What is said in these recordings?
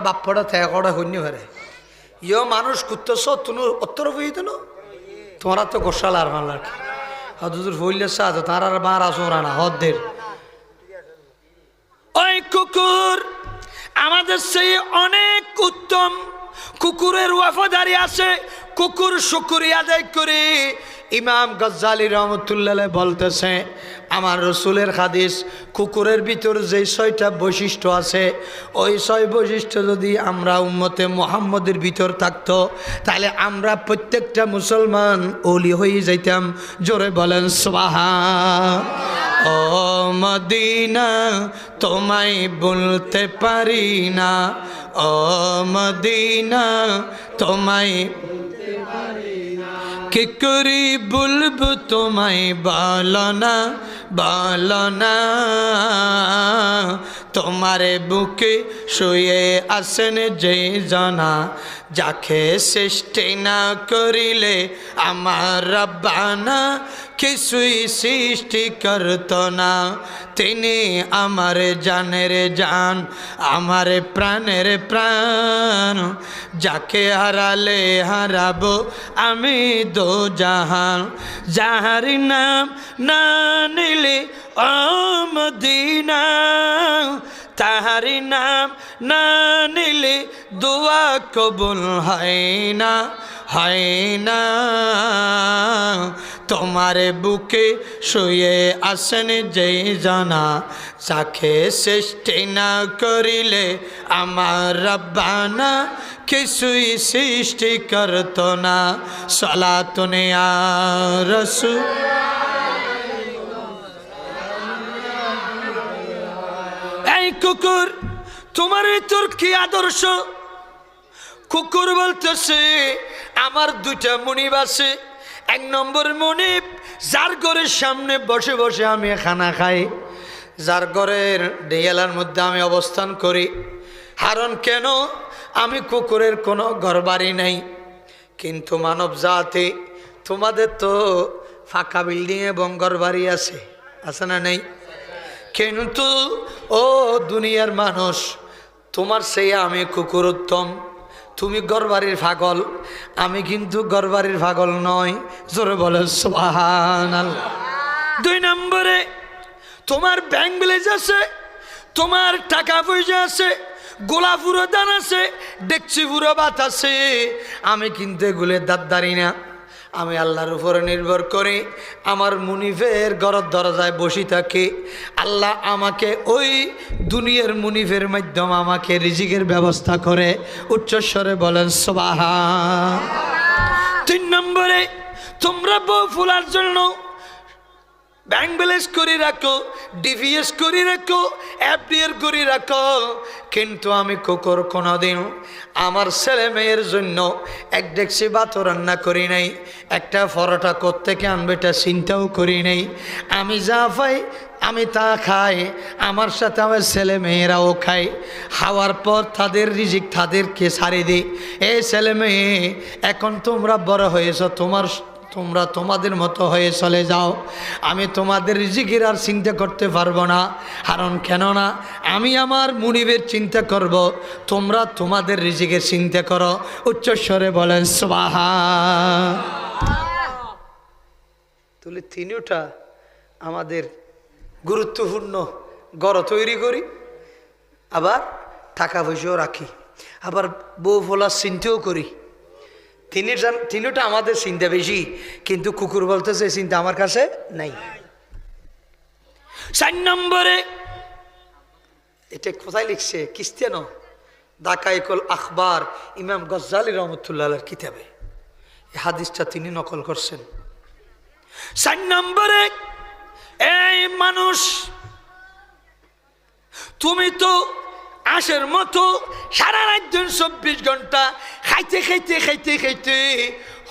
বাপ্পটা ত্যাগ করা হইনি হারে ইয় মানুষ করতেছ তুমি উত্তর হইতে না তোমার তো গোসাল আর মাল্লার হদুর হইলে সাথে তার আর মার আসরা না হদ্দের ওই কুকুর আমাদের সেই অনেক উত্তম কুকুরের ওয়াফাদারি আছে কুকুর শুকরিয়া আদায় করে ইমাম গজ্জালি রহমতুল্লাহ বলতেছে আমার রসুলের হাদিস কুকুরের ভিতর যে 6টা বৈশিষ্ট্য আছে ওই 6 বৈশিষ্ট্য যদি আমরা উম্মতে মুহাম্মদের ভিতর থাকতো তাহলে আমরা প্রত্যেকটা মুসলমান ওলি হয়ে যাইতাম জোরে বলেন সুবহান ও মদিনা তোমায় বলতে পারি না ও মদিনা তোমায় কি করি বলবো তোমায় বলনা বলনা তোমারে বুকে শুয়ে আসেন যে জানা যাকে সৃষ্টি না করিলে আমার রব্বানা কিছুই সৃষ্টি করত না তিনি আমার জানের জান আমার প্রাণের প্রাণ যাকে হারালে হারাবো আমি দো জাহান যাহার নাম না নিলে ও মদিনা তাহার নাম না নিলে দোয়া কবুল হয় না তোমার বুকে শুয়ে আসেন যে জানা যাকে সৃষ্টি না করিলে আমার রব্বানা কিছুই সৃষ্টি করত না সালাতুন ইয়া রাসূল এই কুকুর তোমার তোর কি আদর্শ কুকুর বলতেছে আমার 2টা মুনিব আছে 1 নম্বর মুনিব যার ঘরের সামনে বসে বসে আমি খানা খাই যার ঘরের দেয়ালের মধ্যে আমি অবস্থান করি কারণ কেন আমি কুকুরের কোনো ঘরবাড়ি নাই কিন্তু মানব জাতি তোমাদের তো ফাঁকা বিল্ডিং এবং ঘরবাড়ি আছে না নেই কিন্তু ও দুনিয়ার মানুষ তোমার সেই আমি কুকুর উত্তম তুমি ঘরবাড়ির পাগল আমি কিন্তু ঘরবাড়ির পাগল নয় জোরে বলে সুবহানাল্লাহ 2 নম্বরে তোমার ব্যাংক ব্যালেন্স আছে তোমার টাকা পয়সা আছে গোলাপুরো দান আছে ডেকচি পুরো ভাত আছে আমি কিন্তু এগুলো দাঁড়ি না আমি আল্লাহর উপরে নির্ভর করে আমার মুনিফের ঘরের দরজায় বসে থাকি আল্লাহ আমাকে ওই দুনিয়ার মুনিফের মাধ্যমে আমাকে রিজিকের ব্যবস্থা করে উচ্চস্বরে বলেন সুবহান 3 নম্বরে তোমরা বউ ফুলার জন্য ব্যাংক ব্যালেন্স করে রাখো ডিভিএস করে রাখো এফডিআর করে রাখো কিন্তু আমি কুকুর কোনোদিন আমার ছেলে মেয়ের জন্য 1 ডেকচি ভাত রান্না করি নাই একটা পরোটা কোত্থেকে আনবে এটা চিন্তাও করি নাই আমি যা পাই আমি তা খাই আমার সাথে আমার ছেলে মেয়েরাও খায় খাওয়ার পর তাদের রিজিক তাদেরকে ছাড়ি দিই এই ছেলে মেয়ে এখন তোমরা বড় হয়েছ তোমরা তোমাদের মতো হয়ে চলে যাও আমি তোমাদের রিজিকের আর চিন্তা করতে পারবো না কারণ কেননা আমি আমার মুনিবের চিন্তা করব তোমরা তোমাদের রিজিকের চিন্তা করো উচ্চস্বরে বলেন সুবহান তুলি 3টা আমাদের গুরুত্বপূর্ণ ঘর তৈরি করি আবার টাকা পয়সাও রাখি আবার বউ ফলার চিন্তাও করি 3টা আমাদের চিন্তা বেশি কিন্তু কুকুর বলতেছে চিন্তা আমার কাছে নাই 4 নম্বরে এটা কোথায় লিখছে কিস্তিয়ানো দাকাইকুল আখবার ইমাম গজ্জালি রহমতুল্লাহর কিতাবে এই হাদিসটা তিনি নকল করছেন 4 নম্বরে এই মানুষ তুমি তো আশের মতো সারা রাত 24 ঘন্টা খাইতে খাইতে খাইতে খাইতে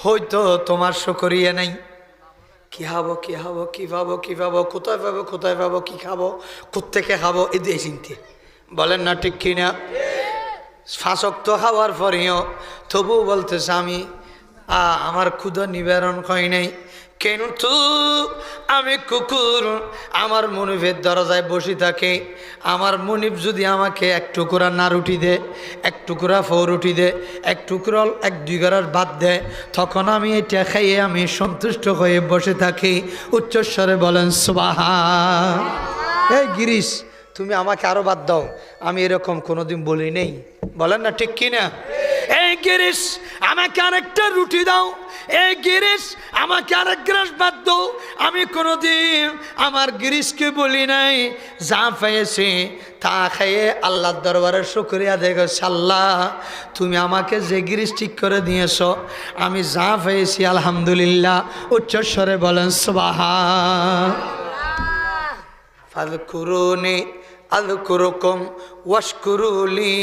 হয়তো তোমার শুকরিয়া নাই কি খাবো কি খাবো কি পাবো কি পাবো কোথায় পাবো কি খাবো কোত্থেকে খাবো এই দিয়ে চিন্তে বলেন না ঠিক কিনা 5 ওয়াক্ত খাওয়ার পরেও তবু বলতেছে আমি আমার ক্ষুধা নিবারণ হয় নাই কিন্তু আমি কুকুর, আমার মনিবের দরজায় বসে থাকে। আমার মনিব যদি আমাকে এক টুকরা না রুটি দে, এক টুকরা ফৌরুটি দে, এক টুকরা 1-2 গড়ার ভাত দে, তখন আমি এটা খাইয়ে আমি সন্তুষ্ট হয়ে বসে থাকি। উচ্চস্বরে বলেন সুবহান। এই গিরিশ, তুমি আমাকে আরো বাদ দাও, আমি এরকম কোনোদিন বলি নেই। বলেন না ঠিক কিনা? এই গিরিশ, আমাকে আরেকটা রুটি দাও, এই গিরিশ আমাকে আরেক গ্রাস ভাত দাও, আমি কোনোদিন আমার গিরিশকে বলি নাই। যা পেয়েছি তা খাইয়ে আল্লাহর দরবারে শুকরিয়া আদায় করছি। আল্লাহ, তুমি আমাকে যে গিরিশ ঠিক করে দিয়েছো, আমি যা পেয়েছি আলহামদুলিল্লাহ। উচ্চস্বরে বলেন সুবহান। ফাযকুরুনি আযকুরুকুম ওয়াশকুরুলি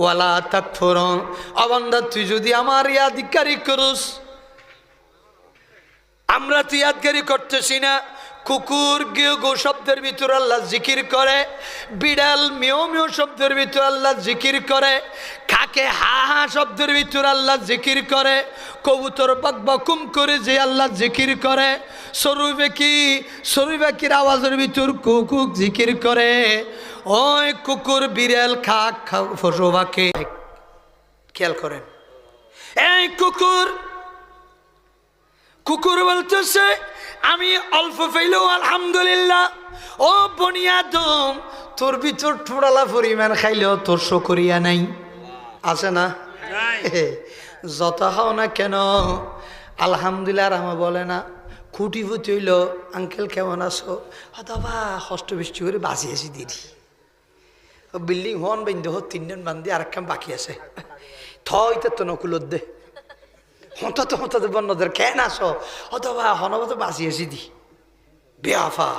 ওয়ালা তাকফুরুন। ও বান্দা, তুই যদি আমার ইয়াদগারি করস, আমরা তো ইয়াদগারি করতেছি না। কুকুর গেও গো শব্দের ভিতর আল্লাহ জিকির করে, বিড়াল মেও মেও শব্দের ভিতর আল্লাহ জিকির করে, কাকে হা হা শব্দের ভিতর আল্লাহ জিকির করে, কবুতর বক বকুম করে যে আল্লাহ জিকির করে, সরু পাখির আওয়াজের ভিতর কুকুক জিকির করে। ওই কুকুর বিড়াল খাক পশু পাখি খেয়াল করেন। এই কুকুর বলতেছে আমি অল্প পেলেও আলহামদুলিল্লাহ। ও বনিয়াদম, তোর ভিতর ঠোড়ালা পরিমাণ খাইলেও তোর শুকরিয়া নাই, আছে না? যত খাও না কেন আলহামদুলিল্লাহ আমার বলে না। খুঁটিপুটি হইল, আঙ্কেল কেমন আছো, অথবা হষ্ট বৃষ্টি করে বাঁচিয়েছি দিদি। বিল্ডিং হন বান্ধ 3 জন বান্ধি আর একখান বাকি আছে, থইতে তো নকুলত দে হতে বন্যদের কেন আসো, অথবা হনবত বাঁচিয়েছি দি। বেআফা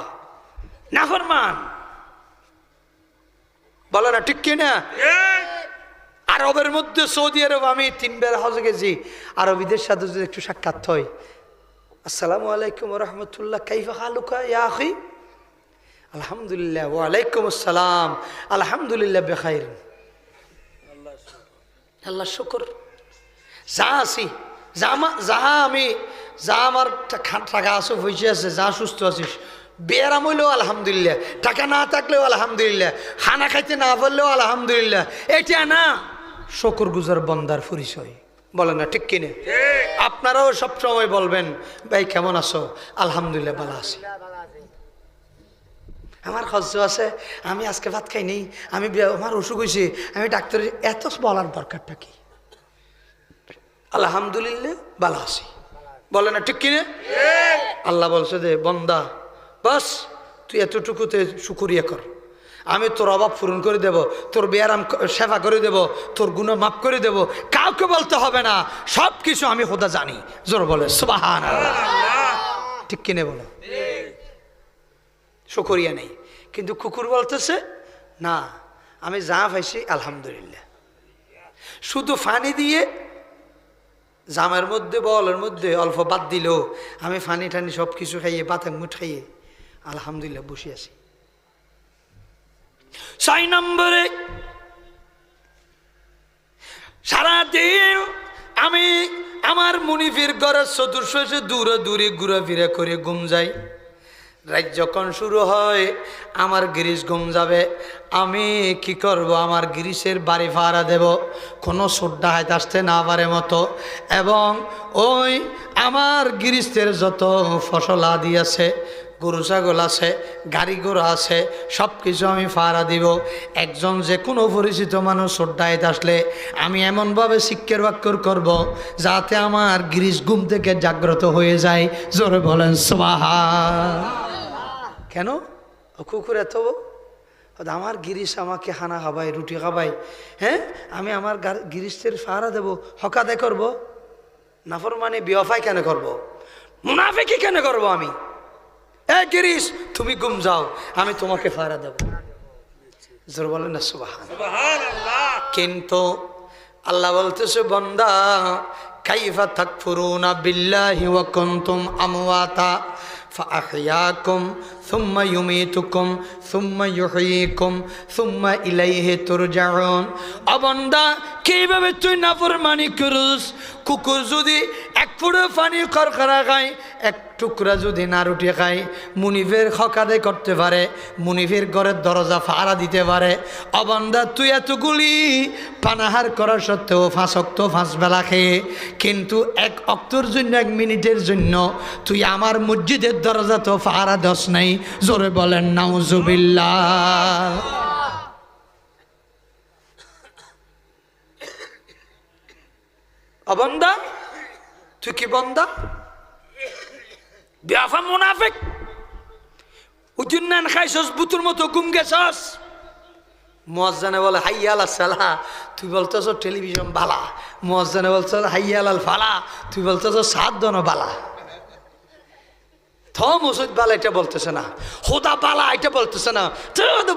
নাফরমান, বলো না ঠিক কিনা? আরবের মধ্যে সৌদি আরব আমি 3 বার হজে গেছি। আরবিদের সাথে যদি একটু সাক্ষাৎ হয়, আসসালামু আলাইকুম ওয়া রাহমাতুল্লাহ, কাইফা হালুকা ইয়া আখি, আলহামদুলিল্লাহ, ওয়া আলাইকুম আসসালাম, আলহামদুলিল্লাহ বেখাইর, আল্লাহ শুকর। যা আছি, যা আমার টাকা আছে, পয়সা আছে, যা সুস্থ আছিস, বেয়ারাম হইলেও আলহামদুলিল্লাহ, টাকা না থাকলেও আলহামদুলিল্লাহ, খানা খাইতে না পারলেও আলহামদুলিল্লাহ। এটা না শুকর গুজার বন্দার পরিচয়। বলেন না ঠিক কিনে? আপনারাও সবসময় বলবেন, ভাই কেমন আছো, আলহামদুলিল্লাহ ভালো আছি। আমার খরচ আছে, আমি আজকে ভাত খাইনি, আমার অসুখ হয়েছে, আমি ডাক্তারের, এত বলার দরকারটা কি? আলহামদুলিল্লাহ ভালো আছি। বলে না ঠিক কিনে? আল্লাহ বলছে যে বন্দা, বাস তুই এতটুকুতে শুকরিয়া কর, আমি তোর অভাব পূরণ করে দেব, তোর বেয়ারাম সেবা করে দেব, তোর গুনাহ মাফ করে দেব, কাউকে বলতে হবে না, সব কিছু আমি খোদা জানি। জোর বলে সুবহানাল্লাহ। ঠিক কিনে বলো? শুকরিয়া নেই। কিন্তু কুকুর বলতেছে না, আমি যা পাইছি আলহামদুলিল্লাহ। শুধু ফানি দিয়ে জামের মধ্যে বলের মধ্যে অল্প বাদ দিল, আমি ফানি টানি সব কিছু খাইয়ে বাতাং মুঠ খাইয়ে আলহামদুলিল্লাহ বসে আছি। 6 নম্বরে, সারাদিন আমি আমার মুনিফের ঘরের চতুর্শে দূরে দূরে ঘুরাফিরা করে ঘুম যাই। রাত যখন শুরু হয় আমার গিরিশ ঘুম যাবে, আমি কি করব? আমার গিরিশের বাড়ি ভাড়া দেব, কোনো সোড্ডা হাইতে আসতে না পারে মতো, এবং ওই আমার গিরিশের যত ফসল আদি আছে, গরু ছাগল আছে, গাড়ি ঘোড়া আছে, সব কিছু আমি ভাড়া দিব। একজন যে কোনো পরিচিত মানুষ সোড্ডা হাইতে আসলে আমি এমনভাবে শিক্ষার বাক্যর করব যাতে আমার গিরিশ ঘুম থেকে জাগ্রত হয়ে যায়। জোরে বলেন সুবহান। কেন কুকুর এত? আমার গিরিশ আমাকে খানা খাবাই, রুটি খাবাই, হ্যাঁ, আমি আমার গিরিশের ফাড়া দেব, হকাদে করব? নাফরমানি বেওয়াফাই কেন করব? মুনাফিকি কেন করব আমি? এ গিরিশ, তুমি ঘুম যাও, আমি তোমাকে ফাড়া দেব। জোর বলেন না সুবহানাল্লাহ। কিন্তু আল্লাহ বলতেছে, বান্দা কাইফা তাকফুরুনা বিল্লাহি ওয়া কুনতুম আমওয়াতা ফাআহইয়াকুম সুম্মা ইউমীতুকুম সুম্মা ইউহয়ীকুম সুম্মা ইলাইহি তুরজাউন। ও বান্দা, কিভাবে তুই নাফরমানি করস? কুকুর যদি 1 ফুট পানি খরখরা খায়, এক টুকরা যদি না রুটি খায় মুনিফের হকাদে করতে পারে, মুনিফের ঘরের দরজা ফাড়া দিতে পারে। অবান্দা তুই এতগুলি পানাহার করার সত্ত্বেও 5 ওয়াক্ত 5 বেলা খেয়ে কিন্তু 1 ওয়াক্তের জন্য 1 মিনিটের জন্য তুই আমার মসজিদের দরজা তো ফাড়া দস নাই। জোরে বলেন নাউজুবিল্লাহ। অবান্দা তুই কি বন্দা? বেয়াফা মুনাফিক। উজুন্নান খাইছস, বুতুর মতো ঘুম গেছস। মুয়াজ্জিনে বলে হাইয়া আলাস সালাহ, তুই বলতেছ টেলিভিশন বালা। মুয়াজ্জিনে বলছে হাইয়া আলাল ফালা, তুই বলতেছ 7 জন বালা। মসজিদ বালা এটা বলতেছে না, খোদা বালা এটা বলতেছে না,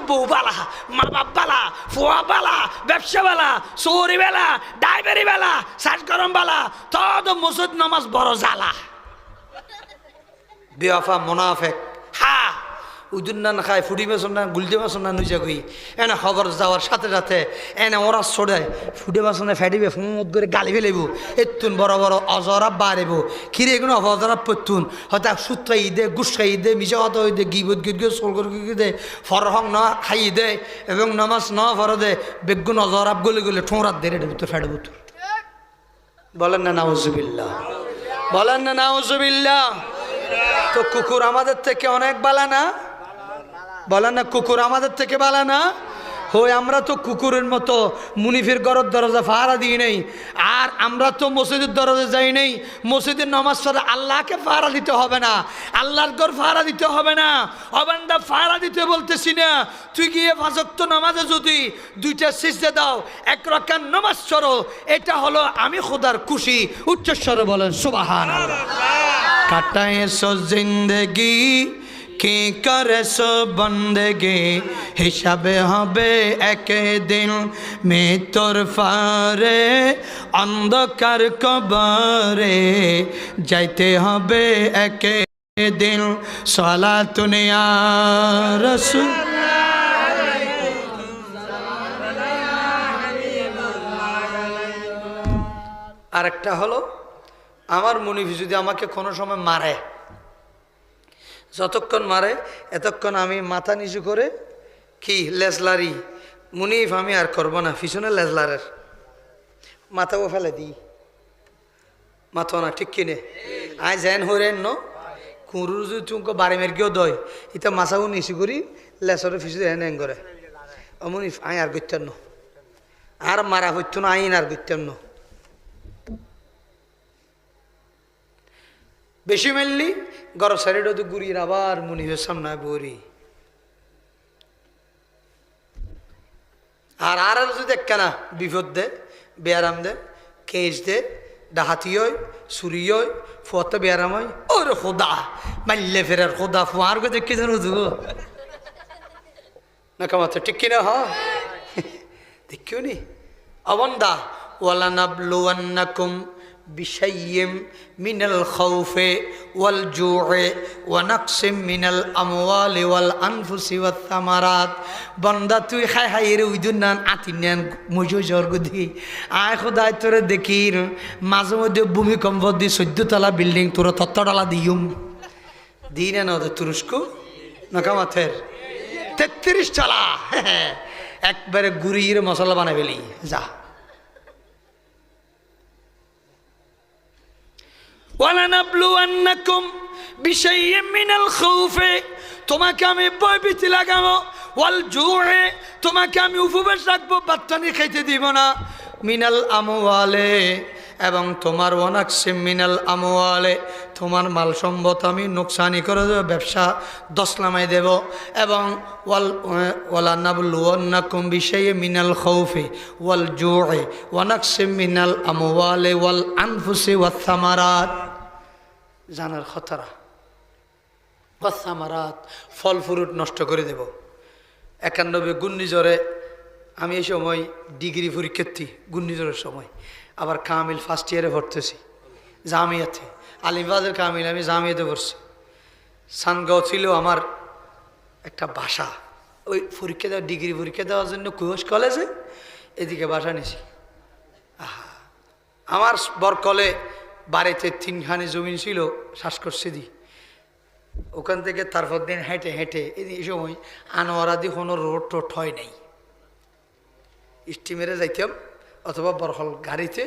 বউ বালা, মা বাপ বালা, ফুয়া বালা, ব্যবসা বালা, চোরি বেলা, ডাইভারি বেলা, সাজ গরম বালা, তো মসজিদ নামাজ বড় জ্বালা। বেওয়াফা মুনাফিক। হা উদুন্নান খায়, ফুটি মাছ না, গুলটি মাছ না, নুজা গই এনে খবর যাওয়ার সাথে সাথে এনে ওরা ছড়ায় ফুটে মাছ না ফেটিবে ফুঁত করে গালি ফেলেব। এতুন বড় বড় অজরাব বাড়েব, খিরে এগুলো অজরাব পতুন হয়তো সুত্রা ঈদে, গুসা ঈদে, মিশা হত ঈদে, গিবত গিয়ে সোলগর দে, ফরহং না খাই দে এবং নামাজ না ফর দে, বেগুন অজরাব গলে গলে ঠোঁরাত দে রেডে তো ফেটে বুতুর। বলেন না নাউজুবিল্লাহ, বলেন না নাউজুবিল্লাহ। তো কুকুর আমাদের থেকে অনেক বালা না? বলেন না কুকুর আমাদের থেকে বালা না? হই আমরা তো কুকুরের মতো মুনিফের ঘরের দরজা ফাড়া দিই নেই, আর আমরা তো মসজিদের দরজা যাই নেই। মসজিদের নামাজ পড়ে আল্লাহকে ফাড়া দিতে হবে না, আল্লাহর ঘর ফাড়া দিতে হবে না। অবান্দা ফাড়া দিতে বলতেছি না, তুই গিয়ে 5 ওয়াক্ত নামাজে যদি 2টা সিজদা দাও, 1 রাকাত নামাজ পড়ো, এটা হলো আমি খোদার খুশি। উচ্চস্বরে বলেন সুবহানাল্লাহ। কাটায়ে সো জিন্দেগি কি করে সো বন্দেগি, হিসাবে হবে একদিন মৃত্যুর ফারে, অন্ধকার কবরে যাইতে হবে একদিন। সালাতুন ইয়া রাসূল। আরেকটা হলো আমার মুনিফ যদি আমাকে কোনো সময় মারে, যতক্ষণ মারে এতক্ষণ আমি মাথা নিচু করে কি লেজলারি, মুনিফ আমি আর করবো না, পিছনে লেজলারের মাথাও ফেলে দিই। মাথা না ঠিক কিনে আয় যেন হরেন ন কুরুর যদি তুমি বাড়ি মের গিয়েও দয়, এটা মাথাও নিচু করি লেসরে ফিসু হেন হ্যাং করে। ও মুনিফ আয় আর করতেন ন, আর মারা হইতো না, আইন আর করতেন ন। বেশি মেললি গরম সাইডে তো ঘুরিয়ে আবার মুনিফের সামনে বরি। আর আর যদি একখানা বিপদ দে, বেয়ারাম দে, কেঁচ দে, ডাহাতি হয়, চুরি হয়, ফুয়াতে বেয়ারাম হয়, ওরে খোদা মাল্লে ফেরার খোদা ফুয়ার গো দেখি জানো তো না কামাতে ঠিক কিনা? হ দেখিও নি অবন্দা। ওয়ালা নাবলুওয়ান্নাকুম বিশাইয়্যিম মিনাল খাউফি ওয়াল জু'i ওয়া নাকসিম মিনাল আমওয়ালি ওয়াল আনফুসি ওয়াত থামারাত। বান্দা তুই খাই খাই রে উইদুন নান আতিনান মজো জরগদি আয় খোদাই তোরে দেখি মাঝে মধ্যে ভূমিকম্প দি 14 তলা বিল্ডিং তোর তত্তডালা দিউম দিনে না তুরস্ক নাকামাথের 33 তলা একবারে গুড়ির মশলা বানাই ফেলি যা। ওয়ালানাবলুওয়ান্নাকুম বিশাইয়্যিম মিনাল খাউফি, তোমাকে আমি ভয়ভীতি লাগাবো, ওয়াল জু'i, তোমাকে আমি উপবাস রাখবো, বাচ্চানি খাইতে দিব না, মিনাল আমওয়ালে, এবং তোমার ওয়ানাকসিম মিনাল আমওয়ালে, তোমার মাল সম্পদ আমি নোকসানি করে দেবো, ব্যবসা 10 নামাই দেব, এবং ওয়ালানাবলুওয়ান্নাকুম বিশাইয়্যিম মিনাল খাউফি ওয়াল জু'i ওয়ানাকসিম মিনাল আমওয়ালি ওয়াল আনফুসি ওয়াত থামারাত। জানার খতরা ওয়াত থামারাত, ফল ফ্রুট নষ্ট করে দেব। 91 ঘূর্ণিঝড়ে আমি এই সময় ডিগ্রি পরীক্ষার্থী, ঘূর্ণিঝড়ের সময় আবার কামিল ফার্স্ট ইয়ারে ভর্তেছি জামিয়াতে, আলিমবাজার কামিল, আমি জামিয়াতে পড়ছি। সানগাঁও ছিল আমার একটা বাসা, ওই পরীক্ষা দেওয়া ডিগ্রি পরীক্ষা দেওয়ার জন্য কুয়েস কলেজে এদিকে বাসা নিছি। আমার বরকলে বাড়িতে 3খানি জমি ছিল শ্বাসকষ্টে দি ওখান থেকে তারপর দিন হেঁটে হেঁটে এই সময় আনোয়ারাদি কোনো রোড টোড হয় নাই স্টিমারে যাইতাম অথবা বরহল গাড়িতে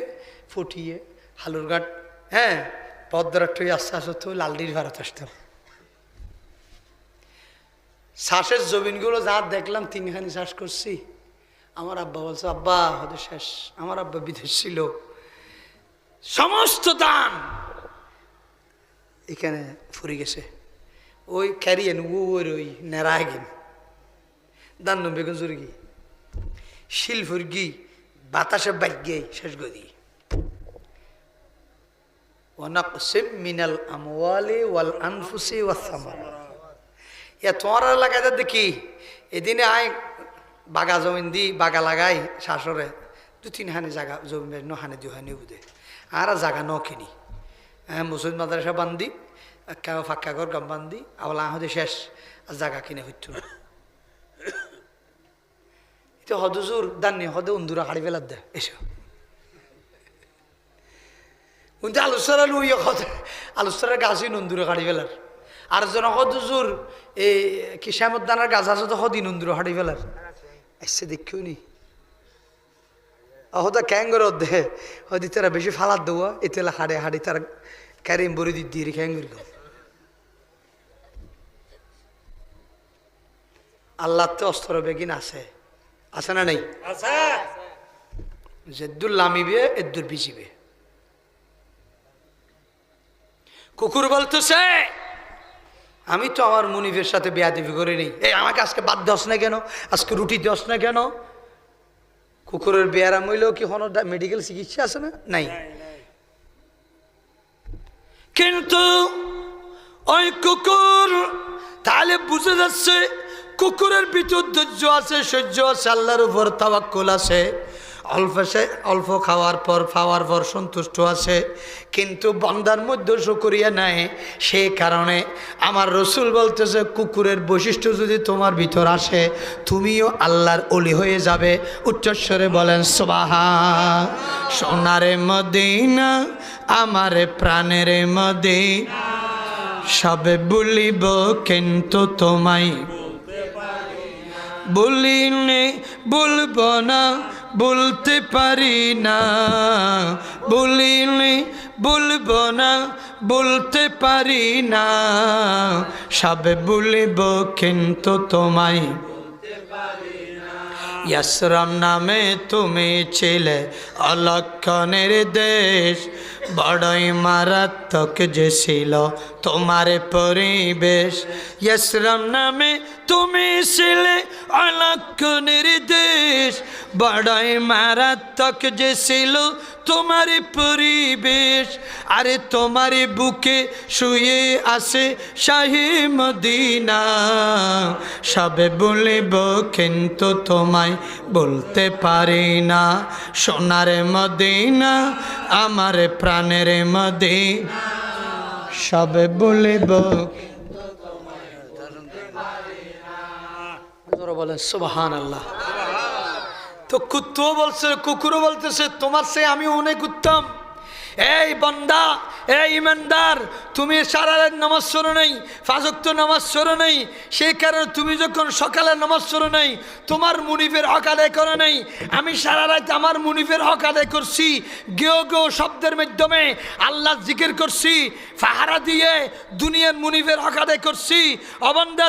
ফুটিয়ে হালুরঘাট হ্যাঁ পদ্মারাট হয়ে আস্তে আস্তে তো লালডির ভারত আসতাম শ্বাসের জমিনগুলো যা দেখলাম 3খানি শ্বাস করছি আমার আব্বা বলছে আব্বা হতে শেষ আমার আব্বা বিদেশ ছিল সমস্ত দান এখানে ফুরি গেছে ওই ক্যারিয়েন ওই নেড়ায় গেন দান বেগুন জুরগি শিল ফুরগি বাতাসে বাইক গিয়ে শেষ গদি ওয়ানাকসিম মিনাল আমওয়ালি ওয়াল আনফুসি ওয়াস সামারাত ইয়া তোমার এলাকায় দেখি এদিনে আয় বাগা জমিন দি বাগা লাগাই শাসরে 2-3খানি জায়গা জমি নহানি 2খানি বুধে আর জায়গা ন কিনি হ্যাঁ মুসলিম মাদ্রাসা বান্ধি ফাঁকা ঘর গাম বান্ধি আবার হতে শেষ আর জায়গা কিনে হইত না এটা হদুজুর দান্নি হদে উন্দুরা হাড়ি ফেলার দে এসো কিন্তু আলুসারা লুইয়া হতে আলুসারা গাছই নন্দুরা হাড়ি ফেলার আর জন হদুজুর এই কিসামুদ্দানার গাছ আছে তো হদি নন্দুরা হাড়ি ফেলার এসে দেখিও নি হদা ক্যাঙ্গর দে হদি তারা বেশি ফালার দেওয়া এতেলা হাড়ে হাড়ি তারা ক্যারিম বড়ি দিয়ে ক্যাঙ্গর আল্লাহ তো অস্ত্র বেগিন আছে আছে না নেই যেদুর লামিবে এদুর বিজিবে কুকুর বলতেছে আমি তো আমার মুনিফের সাথে বেয়াদবি করে নেই এই আমাকে আজকে বাদ দশ না কেন আজকে রুটি দশ না কেন কুকুরের বেয়ারাম হইলেও কি কোনো মেডিকেল চিকিৎসা আছে না নাই কিন্তু ওই কুকুর তাহলে বুঝে যাচ্ছে কুকুরের ভিতর ধৈর্য আছে সহ্য আছে আল্লাহর উপর তাওয়াক্কুল আছে অল্প খাওয়ার পর পাওয়ার পর সন্তুষ্ট আছে কিন্তু বান্দার মধ্যে শুকরিয়া নাই সেই কারণে আমার রসুল বলতেছে কুকুরের বৈশিষ্ট্য যদি তোমার ভিতর আসে তুমিও আল্লাহর ওলি হয়ে যাবে উচ্চস্বরে বলেন সুবহান সোনারে মদিনা আমার প্রাণের মদিনা সবে বলিব কিন্তু তোমায় বলিনি বলবো না বলতে পারি না বলিনি বলবো না বলতে পারি না সবে বলিব কিন্তু তোমায় ইয়াসরাম নামে তুমি ছিলে অলক্ষণের দেশ বড়ই মারাত্মক যে ছিল তোমার পরিবেশ ইয়াসরাম নামে তুমি ছিলে অলক্ষণের দেশ বড়ই মারাত্মক যে ছিল তোমার পরিবেশ আরে তোমার বুকে শুয়ে আছে শাহী মদিনা সবে বলিব কিন্তু তোমায় বলতে পারি না সোনার মদিনা আমার প্রাণের মদিনা সবে বলিব বলেন সুবহানাল্লাহ তো কুকুরও বলতেছে তোমার সে আমি অনেক উত্তম এই বান্দা এই ইমানদার তুমি সারা রাত নামাজ পড়ো নাই পাঁচ ওয়াক্ত নামাজ পড়ো নাই সেই কারণে তুমি যখন সকালে নামাজ পড়ো নাই তোমার মুনিফের হক আদায় করো নাই আমি সারা রাত আমার মুনিফের হক আদায় করছি গেও গেও শব্দের মাধ্যমে আল্লাহ জিকির করছি পাহারা দিয়ে দুনিয়ার মুনিফের হক আদায় করছি অবান্দা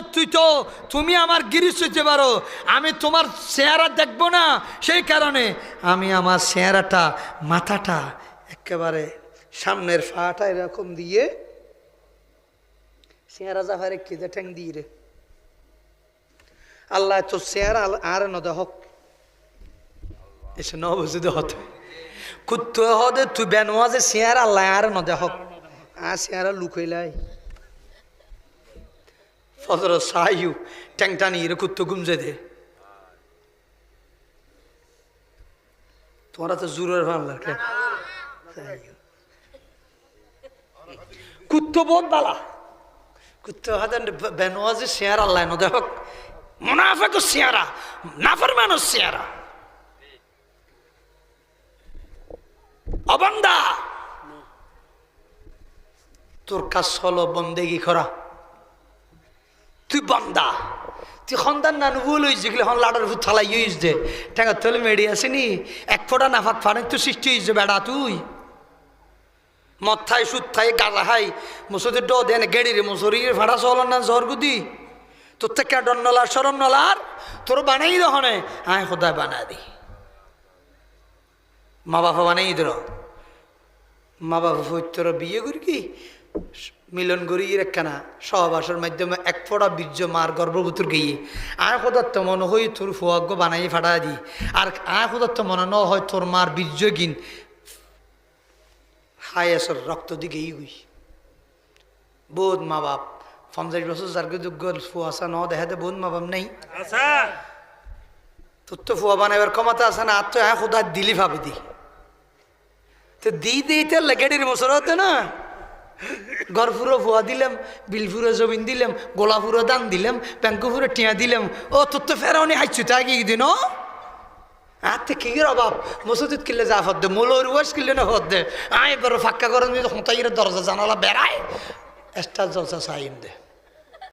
তুমি আমার গিরিশ হইতে পারো আমি তোমার চেহারা দেখবো না সেই কারণে আমি আমার চেহারাটা মাথাটা একেবারে সামনের ফাটা এরকম দিয়ে চেহারা জাফারে কেঁদে ঠ্যাং দিয়ে রে আল্লাহ তো চেহারা আর নদে হক এসে নবুঝে হতে কুত্ত হদে তুই বেনোয়াজে চেহারা আল্লাহ আর নদে হক আর চেহারা লুকাইলাই ফজর সাইউ ঠ্যাং টানি রে কুত্ত গুমজে দে তোমরা তো জোরের ভালো লাগে কুত্ত বহুত বালা কুত্ত হাতেন বেনোয়াজে চেহারা আল্লাহ নদে হক মুনাফিক চেহারা নাফরমানের চেহারা অবান্দা তোর কাজ হলো বন্দেগি করা। তুই বন্দা, তুই সন্তান নানু ভুল হয়েছে গেলে হন লাডার ভূত থালাই হয়েছ দে ঠেঙ্গা তলে মেডি আসেনি এক ফোটা নাফাক ফানে তো সৃষ্টি হয়েছে বেড়া। তুই মদ থাই সুদ থাই গাঁজা খাই মুসুদের ড দেন গেড়ির মুসুরির ভাড়া চল না জ্বর গুদি তোর থেকে ডর নলার সরম নলার তোর বানাই দহনে আয় খোদায় বানা দি। মা বাবা বানাই দিল, মা বাবা তোর বিয়ে করি কি মিলন করি একখানা সহবাসের মাধ্যমে এক ফোড়া বীর্য মার গর্ভবতীর গিয়ে আয় খোদার্থ মনে হয় তোর ফুয়াগ্য বানাই ফাটা দি। আর আয় খোদার্থ মনে ন হয় তোর মার বীর্য গিন হাই আসর রক্ত দিকে গই। বোধ মা বাপ 50 বছর যার যোগ্য ফুয়াশা ন দেখাতে বোধ মা বাপ নেই। তোর তো ফুয়া বানাইবার ক্ষমতা আছে না, আর তো হ্যাঁ খোদা দিলি ভাবি দি তো দিতে লেগেডির বছর হতে না গড়ফুরো ফুয়া দিলাম, বিলফুরো জমিন দিলাম, গোলাফুরো দান দিলাম, প্যাঙ্কুফুরো টিয়া দিলাম। ও তোর তো ফেরাউনি হাইছু তা কি দিন আতে কি অভাব মসজিদ কিনলে যা হদ দে মোলর ওয়াশ কিনলে না হদ দে আয় বড় ফাঁকা করে হতাইয়ের দরজা জানালা বেড়ায় এক্সট্রা জলসা চাইন দে।